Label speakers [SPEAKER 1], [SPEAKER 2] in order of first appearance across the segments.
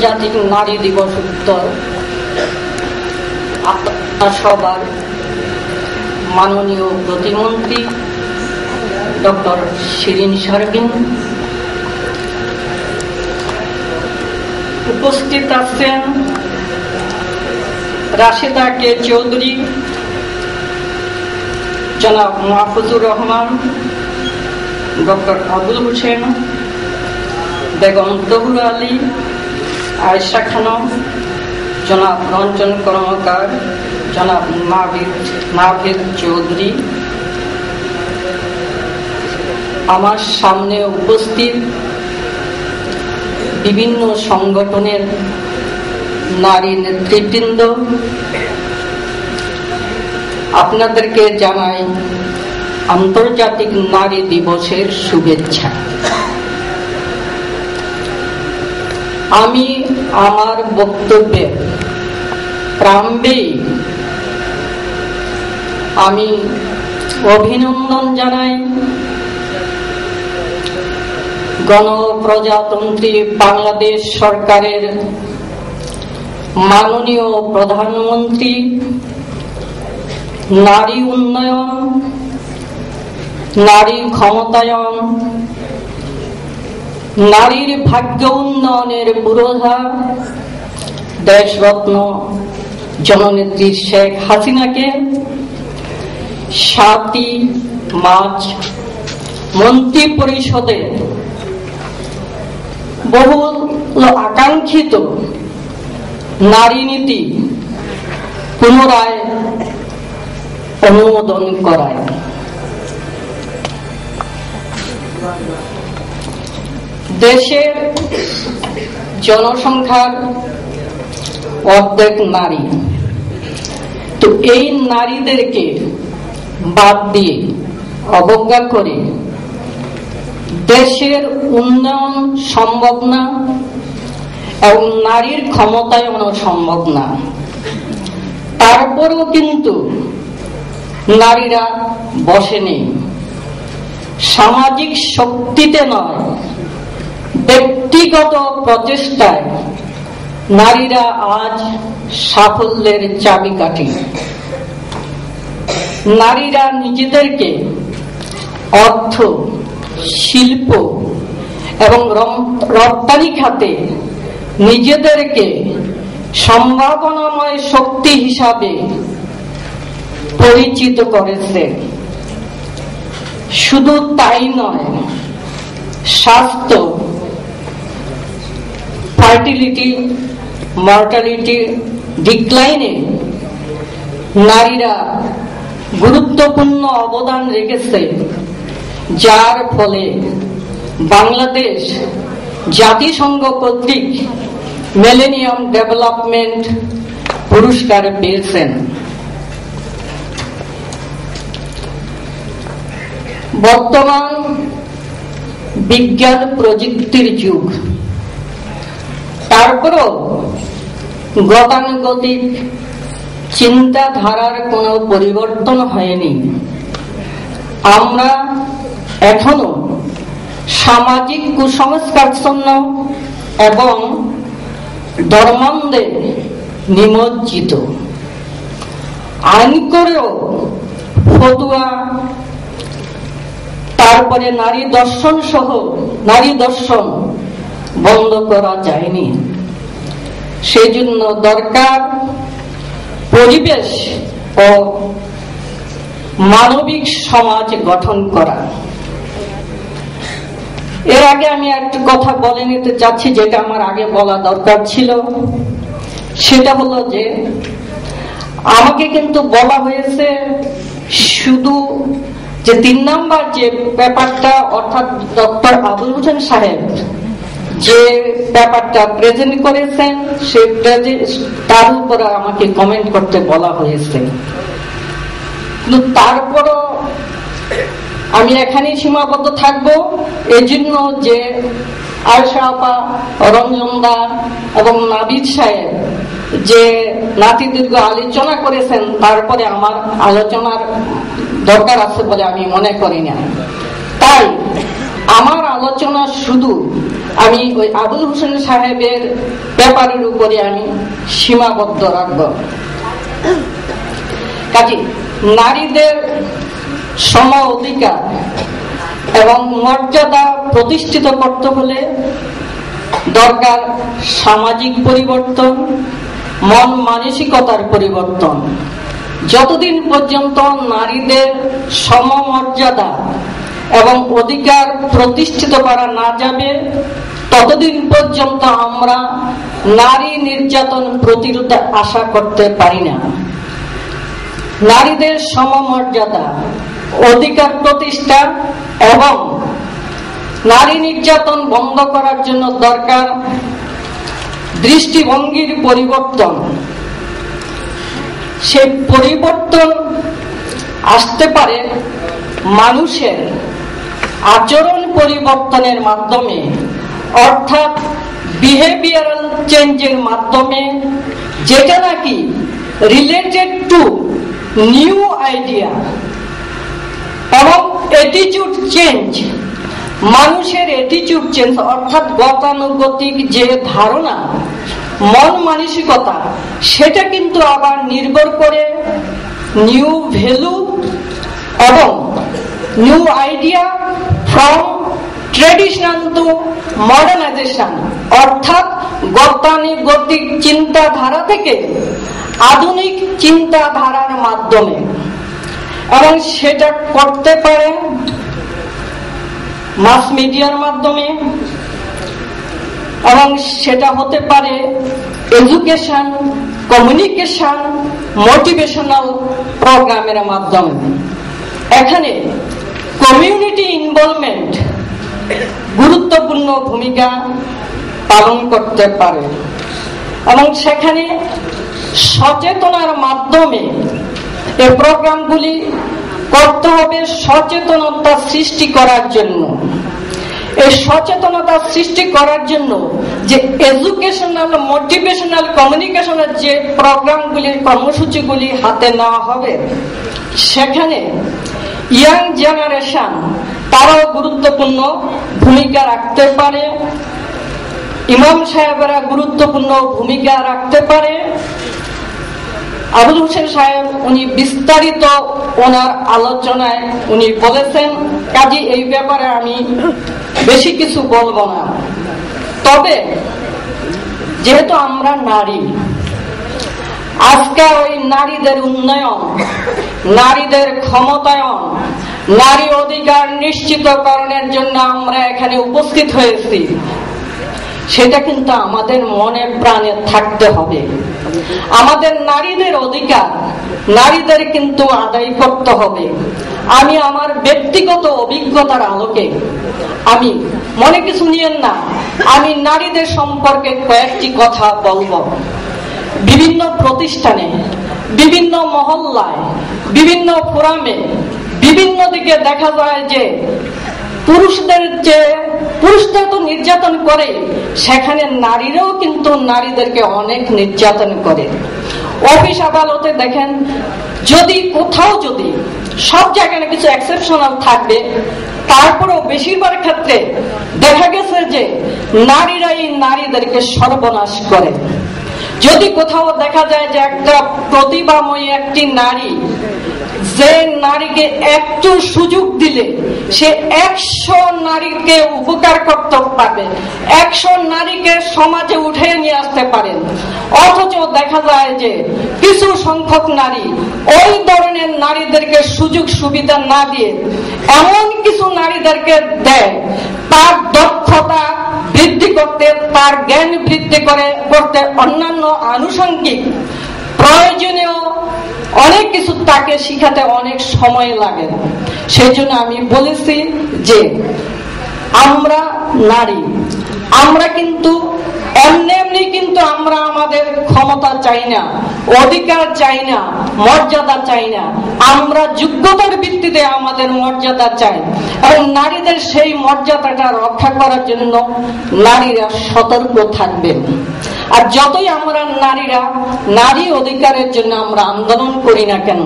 [SPEAKER 1] আন্তর্জাতিক নারী দিবস উত্তর আপনার সবার মাননীয় প্রতিমন্ত্রী ডক্টর শিরিন শারমিন, উপস্থিত আছেন রাশেদা কে চৌধুরী, জনাব মাহফুজুর রহমান, ডক্টর আবুল হোসেন, বেগম তহুরা আলী, আয়েশা খানম, জনাব রঞ্জন কর্মকার, জনাব নাভিদ চৌধুরী, আমার সামনে উপস্থিত বিভিন্ন সংগঠনের নারী নেতৃবৃন্দ, আপনাদেরকে জানাই আন্তর্জাতিক নারী দিবসের শুভেচ্ছা। আমি আমার বক্তব্যে প্রারম্ভেই আমি অভিনন্দন জানাই গণপ্রজাতন্ত্রী বাংলাদেশ সরকারের মাননীয় প্রধানমন্ত্রী নারী উন্নয়ন, নারী ক্ষমতায়ন, নারীর ভাগ্য উন্নয়নের পুরোধা দেশরত্ন জননেত্রী শেখ হাসিনাকে 7ই মার্চ মন্ত্রী পরিষদে বহু আকাঙ্ক্ষিত নারী নীতি পুনরায় অনুমোদন করায়। দেশের জনসংখ্যার অর্ধেক নারী, তো এই নারীদেরকে বাদ দিয়ে অবজ্ঞা করে দেশের উন্নয়ন সম্ভব না এবং নারীর ক্ষমতায়নও সম্ভব না। তারপরেও কিন্তু নারীরা বসেনি, সামাজিক শক্তিতে নয় ব্যক্তিগত প্রচেষ্টায় নারীরা আজ সাফল্যের চাবিকাঠি। নারীরা নিজেদেরকে অর্থ, শিল্প এবং রপ্তানি খাতে নিজেদেরকে সম্ভাবনাময় শক্তি হিসাবে পরিচিত করেছে। শুধু তাই নয়, স্বাস্থ্য, ফার্টিলিটি, মর্টালিটি ডিক্লাইনে নারীরা গুরুত্বপূর্ণ অবদান রেখেছে, যার ফলে বাংলাদেশ জাতিসংঘ কর্তৃক মিলেনিয়াম ডেভেলপমেন্ট পুরস্কার পেয়েছেন। বর্তমান বিজ্ঞান প্রযুক্তির যুগ, তারপরও গতানুগতিক চিন্তাধারার কোনো পরিবর্তন হয়নি। আমরা এখনো সামাজিক কুসংস্কারাচ্ছন্ন এবং ধর্মান্ধে নিমজ্জিত। আইন করেও ফতুয়া, তারপরে নারী দর্শন সহ নারী দর্শন বন্ধ করা যায়নি। সেই জন্য দরকার পরিবেশ ও মানবিক সমাজ গঠন করা। এর আগে আমি একটা কথা বলে নিতে চাচ্ছি, যেটা আমার আগে বলা দরকার ছিল। সেটা হলো যে আমাকে কিন্তু বলা হয়েছে শুধু যে 3 নম্বর যে ব্যাপারটা, অর্থাৎ ডক্টর আবুল হোসেন সাহেব যে ব্যাপারটা প্রেজেন্ট করেছেন তার উপরে আমাকে কমেন্ট করতে বলা হয়েছে। কিন্তু তারপরও আমি এখানেই সীমাবদ্ধ থাকবো, এই জন্য যে আয়েশা আপা, রঞ্জন দা এবং নাবিদ সাহেব যে নাতিদীর্ঘ আলোচনা করেছেন, তারপরে আমার আলোচনার দরকার আছে বলে আমি মনে করি না। তাই আমার আলোচনা শুধু আমি ওই আবুল হোসেন সাহেবের ব্যাপারের উপরে আমি সীমাবদ্ধ রাখব। কাজে নারীদের সম অধিকার এবং মর্যাদা প্রতিষ্ঠিত করতে হলে দরকার সামাজিক পরিবর্তন, মন মানসিকতার পরিবর্তন। যতদিন পর্যন্ত নারীদের সমমর্যাদা এবং অধিকার প্রতিষ্ঠিত করা না যাবে, ততদিন পর্যন্ত আমরা নারী নির্যাতন প্রতিরোধ আশা করতে পারি না। নারীদের সমমর্যাদা, অধিকার প্রতিষ্ঠা এবং নারী নির্যাতন বন্ধ করার জন্য দরকার দৃষ্টিভঙ্গির পরিবর্তন। সেই পরিবর্তন আসতে পারে মানুষের আচরণ পরিবর্তনের মাধ্যমে, অর্থাৎ বিহেভিয়ারাল চেঞ্জের মাধ্যমে, যেটা নাকি রিলেটেড টু নিউ আইডিয়া এবং অ্যাটিটিউড চেঞ্জ। মানুষের অ্যাটিটিউড চেঞ্জ অর্থাৎ গতানুগতিক যে ধারণা, মন মানসিকতা, সেটা কিন্তু আবার নির্ভর করে নিউ ভ্যালু এবং new idea from traditional to modernization, অর্থাৎ গতানুগতিক চিন্তাধারা থেকে আধুনিক চিন্তাধারার মাধ্যমে। এবং সেটা করতে পারে মাস মিডিয়ার মাধ্যমে, এবং সেটা হতে পারে এডুকেশন, কমিউনিকেশন, মোটিভেশনাল প্রোগ্রামের মাধ্যমে। এখানে কমিউনিটি ইনভলভমেন্ট গুরুত্বপূর্ণ ভূমিকা পালন করতে পারে এবং সেখানে সচেতনার মাধ্যমে এই প্রোগ্রামগুলি করতে হবে সচেতনতা সৃষ্টি করার জন্য। এই সচেতনতা সৃষ্টি করার জন্য যে এডুকেশনাল, মোটিভেশনাল, কমিউনিকেশনের যে প্রোগ্রামগুলি, কর্মসূচিগুলি হাতে নেওয়া হবে, সেখানে ইয়াং জেনারেশন তারাও গুরুত্বপূর্ণ ভূমিকা রাখতে পারে, ইমাম সাহেবেরা গুরুত্বপূর্ণ ভূমিকা রাখতে পারে। আবুল হোসেন সাহেব উনি বিস্তারিত ওনার আলোচনায় উনি বলেছেন, কাজে এই ব্যাপারে আমি বেশি কিছু বলবো না। তবে যেহেতু আমরা নারী, আজকে ওই নারীদের উন্নয়ন, নারীদের ক্ষমতায়ন, নারী অধিকার নিশ্চিতকরণের জন্য আমরা এখানে উপস্থিত হয়েছি, সেটা কিন্তু আমাদের মনে প্রাণে থাকতে হবে। আমাদের নারীদের অধিকার নারীদের কিন্তু আদায় করতে হবে। আমি আমার ব্যক্তিগত অভিজ্ঞতার আলোকে, আমি মনে কিছু নিয়েন না, আমি নারীদের সম্পর্কে কয়েকটি কথা বলবো। বিভিন্ন প্রতিষ্ঠানে, বিভিন্ন মহল্লায়, বিভিন্ন ফোরামে, বিভিন্ন দিকে দেখা যায় যে পুরুষদের তো নির্যাতন করে, সেখানে নারীরাও কিন্তু নারীদেরকে অনেক নির্যাতন করে। অফিস আদালতে দেখেন, যদি কোথাও, যদি সব জায়গায় কিছু এক্সেপশনাল থাকবে, তারপরেও বেশিরভাগ ক্ষেত্রে দেখা গেছে যে নারীরাই নারীদেরকে সর্বনাশ করে। যদি কোথাও দেখা যায় যে একটা প্রতিভাময়ী একটি নারী, যে নারীকে একটু সুযোগ দিলে সে 100 নারীকে উপকার করতে পারবে, 100 নারীকে সমাজে উঠে নিয়ে আসতে পারে, অথচ দেখা যায় যে কিছু সংখ্যক নারী ওই ধরনের নারীদেরকে সুযোগ সুবিধা না দিয়ে এমন কিছু নারীদেরকে দেয় তার দক্ষতা বৃদ্ধি করতে, তার জ্ঞান বৃদ্ধি করতে, অন্যান্য আনুষঙ্গিক প্রয়োজনীয় অনেক কিছু তাকে শিখাতে অনেক সময় লাগে। সেই জন্য আমি বলেছি যে আমরা নারী, আমরা কিন্তু এমনি কিন্তু আমরা আমাদের ক্ষমতা চাই না, অধিকার চাই না, মর্যাদা চাই না। আমরা যোগ্যতার ভিত্তিতে আমাদের মর্যাদা চাই এবং নারীদের সেই মর্যাদাটা রক্ষা করার জন্য নারীরা সতর্ক থাকবেন। আর যতই আমরা নারীরা নারী অধিকারের জন্য আমরা আন্দোলন করি না কেন,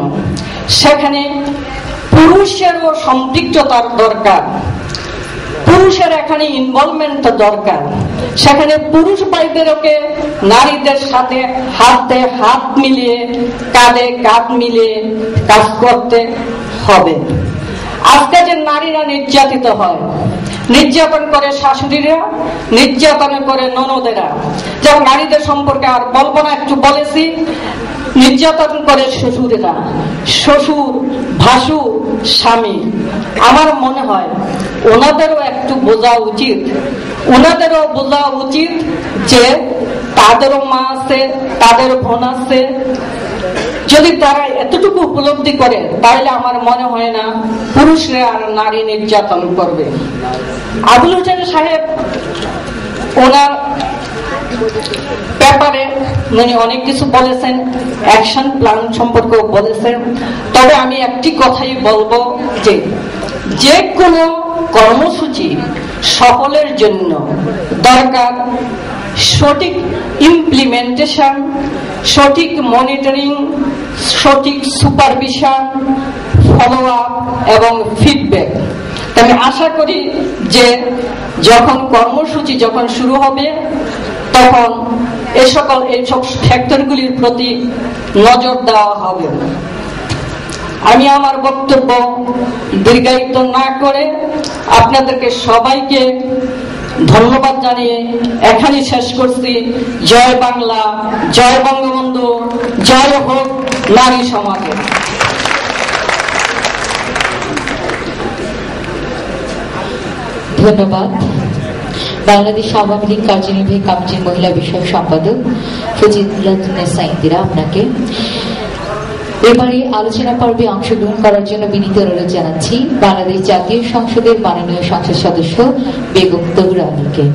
[SPEAKER 1] সেখানে পুরুষেরও সম্পৃক্ততার দরকার। পুরুষের এখানে ইনভলভমেন্ট দরকার। সেখানে পুরুষ ভাইদেরকে নারীদের সাথে হাতে হাত মিলিয়ে, কাঁধে কাঁধ মিলিয়ে কাজ করতে হবে। আজকে যে নারীরা নির্যাতিত হয়, নির্যাতন করে শাশুড়িরা, নির্যাতন করে ননদেরা, যেমন নারীদের সম্পর্কে আর বলবো না, একটু বলেছি, নির্যাতন করে শ্বশুরেরা, শ্বশুর, ভাসুর, স্বামী। আমার মনে হয় ওনাদেরও একটু বোঝা উচিত, ওনাদেরও বোঝা উচিত যে তাদেরও মা আছে, তাদের বোন আছে। যদি তারা এতটুকু উপলব্ধি করে তাহলে আমার মনে হয় না পুরুষরা আর নারী নির্যাতন করবে। আবুল হোসেন সাহেব ওনার ব্যাপারে উনি অনেক কিছু বলেছেন, অ্যাকশন প্ল্যান সম্পর্কেও বলেছেন। তবে আমি একটি কথাই বলবো যে যে কোনো কর্মসূচি সফলের জন্য দরকার সঠিক ইমপ্লিমেন্টেশন, সঠিক মনিটরিং, সঠিক সুপারভিশন, ফলো আপ এবং ফিডব্যাক। আমি আশা করি যে যখন কর্মসূচি যখন শুরু হবে তখন এইসব ফ্যাক্টরগুলির প্রতি নজর দেওয়া হবে। আমি আমার বক্তব্য দীর্ঘায়িত না করে আপনাদেরকে সবাইকে ধন্যবাদ জানিয়ে এখানে শেষ করছি। জয় বাংলা, জয় বঙ্গবন্ধু, জয় হোক নারী সমাজে।
[SPEAKER 2] ধন্যবাদ। বাংলাদেশ আওয়ামী লীগ কার্যনির্বাহী কমিটির মহিলা বিষয়ক সম্পাদক ফজিলাতুন্নেসা ইন্দিরা, আপনাকে এবারে আলোচনা পর্বে অংশগ্রহণ করার জন্য বিনীত অনুরোধ জানাচ্ছি বাংলাদেশ জাতীয় সংসদের মাননীয় সংসদ সদস্য বেগম তহুরা আলীকে।